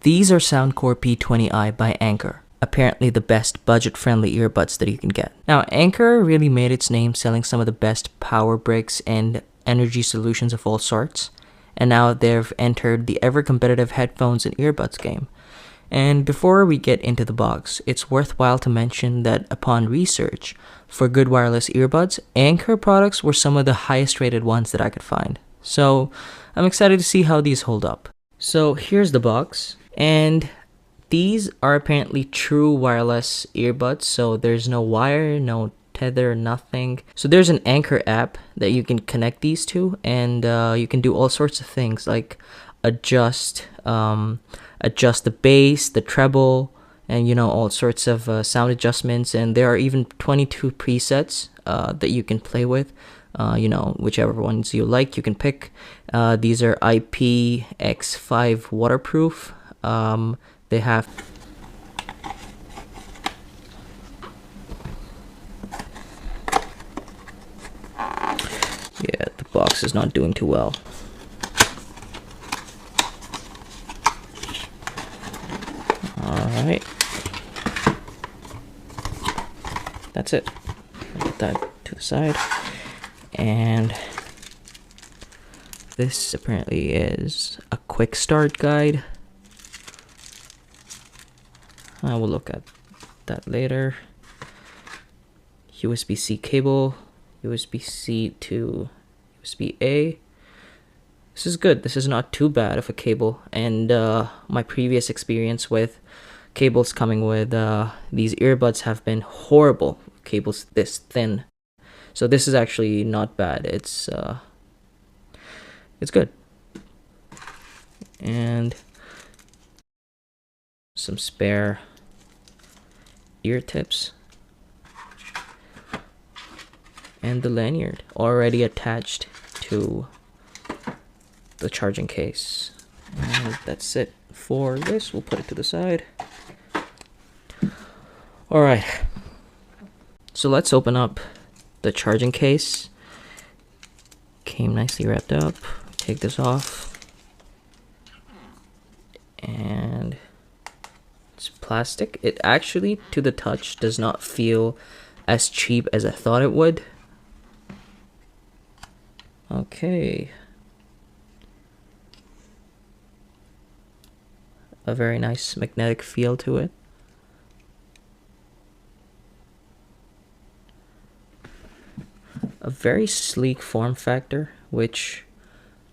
These are Soundcore P20i by Anker, apparently the best budget-friendly earbuds that you can get. Now, Anker really made its name selling some of the best power bricks and energy solutions of all sorts, and now they've entered the ever-competitive headphones and earbuds game. And before we get into the box, it's worthwhile to mention that upon research for good wireless earbuds, Anker products were some of the highest rated ones that I could find. So I'm excited to see how these hold up. So here's the box, and these are apparently true wireless earbuds, so there's no wire, no tether, nothing. So there's an Anker app that you can connect these to, and you can do all sorts of things like adjust the bass, the treble, and all sorts of sound adjustments. And there are even 22 presets that you can play with. Whichever ones you like, you can pick. These are IPX5 waterproof. They have the box is not doing too well. Alright, that's it. Put that to the side. And this apparently is a quick start guide. I will look at that later. USB-C cable, USB-C to USB-A. This is good. This is not too bad of a cable. And my previous experience with cables coming with these earbuds have been horrible. Cables this thin. So this is actually not bad. It's good. And some spare ear tips. And the lanyard already attached to the charging case. And that's it for this. We'll put it to the side. Alright. So let's open up the charging case. Came nicely wrapped up. Take this off. And it's plastic. It actually, to the touch, does not feel as cheap as I thought it would. Okay. A very nice magnetic feel to it. A very sleek form factor, which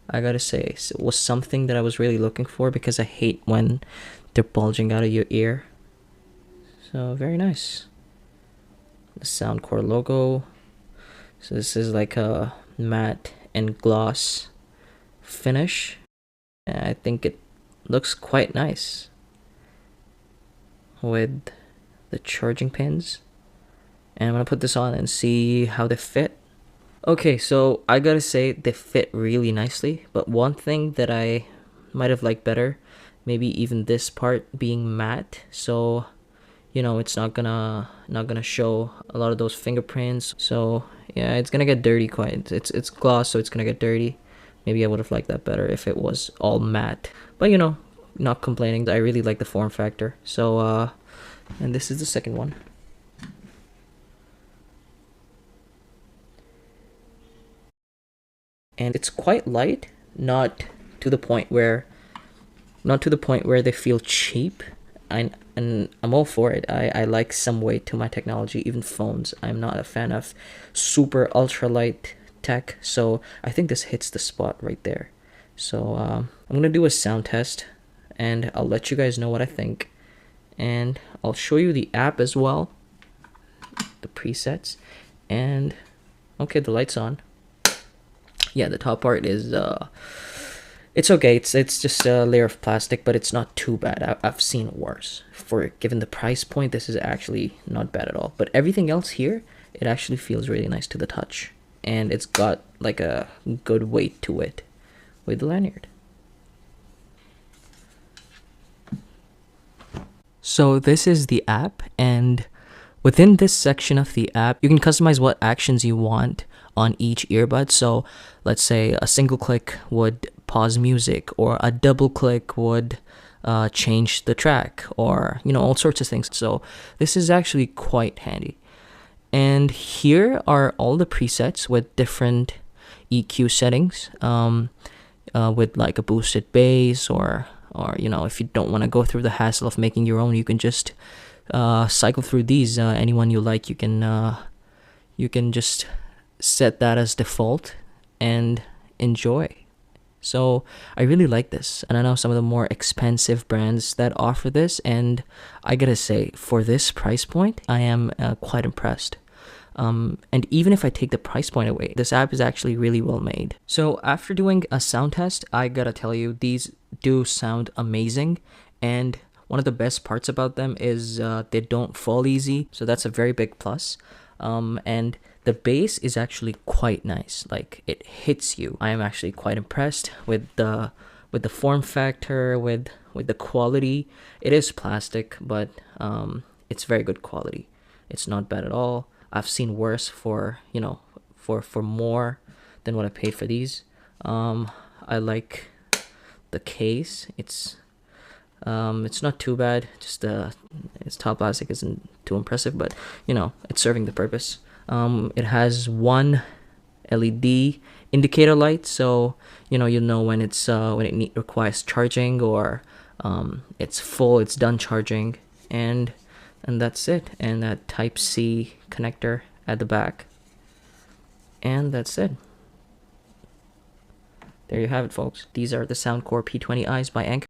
I gotta say was something that I was really looking for, because I hate when they're bulging out of your ear. So very nice. The Soundcore logo. So this is like a matte and gloss finish. And I think it looks quite nice with the charging pins. And I'm gonna put this on and see how they fit. Okay, so I gotta say they fit really nicely, but one thing that I might have liked better, maybe even this part being matte, so it's not gonna show a lot of those fingerprints. So yeah, it's gonna get dirty quite. It's gloss, so it's gonna get dirty. Maybe I would have liked that better if it was all matte, but not complaining. I really like the form factor. So and this is the second one. And it's quite light, not to the point where they feel cheap. And I'm all for it. I like some weight to my technology, even phones. I'm not a fan of super ultra light tech, so I think this hits the spot right there. So I'm gonna do a sound test, and I'll let you guys know what I think, and I'll show you the app as well, the presets. And okay, the light's on. Yeah, the top part is it's okay. It's just a layer of plastic, but it's not too bad. I've seen worse. Given the price point, this is actually not bad at all. But everything else here, it actually feels really nice to the touch, and it's got like a good weight to it with the lanyard. So this is the app, and within this section of the app, you can customize what actions you want on each earbud. So let's say a single click would pause music, or a double click would change the track, or all sorts of things. So this is actually quite handy. And here are all the presets with different EQ settings, with like a boosted bass, or if you don't want to go through the hassle of making your own, you can just cycle through these. Anyone you like, you can just set that as default and enjoy. So I really like this, and I know some of the more expensive brands that offer this, and I gotta say, for this price point, I am quite impressed. And even if I take the price point away, this app is actually really well made. So after doing a sound test, I gotta tell you, these do sound amazing, and one of the best parts about them is they don't fall easy, so that's a very big plus. And the bass is actually quite nice. Like, it hits you. I am actually quite impressed with the form factor, with the quality. It is plastic, but it's very good quality. It's not bad at all. I've seen worse for more than what I paid for these. I like the case. It's not too bad. Just its top plastic isn't too impressive, but it's serving the purpose. It has one LED indicator light, so you know when it requires charging, or it's full, it's done charging, and that's it. And that Type-C connector at the back, and that's it. There you have it, folks. These are the Soundcore P20i's by Anker.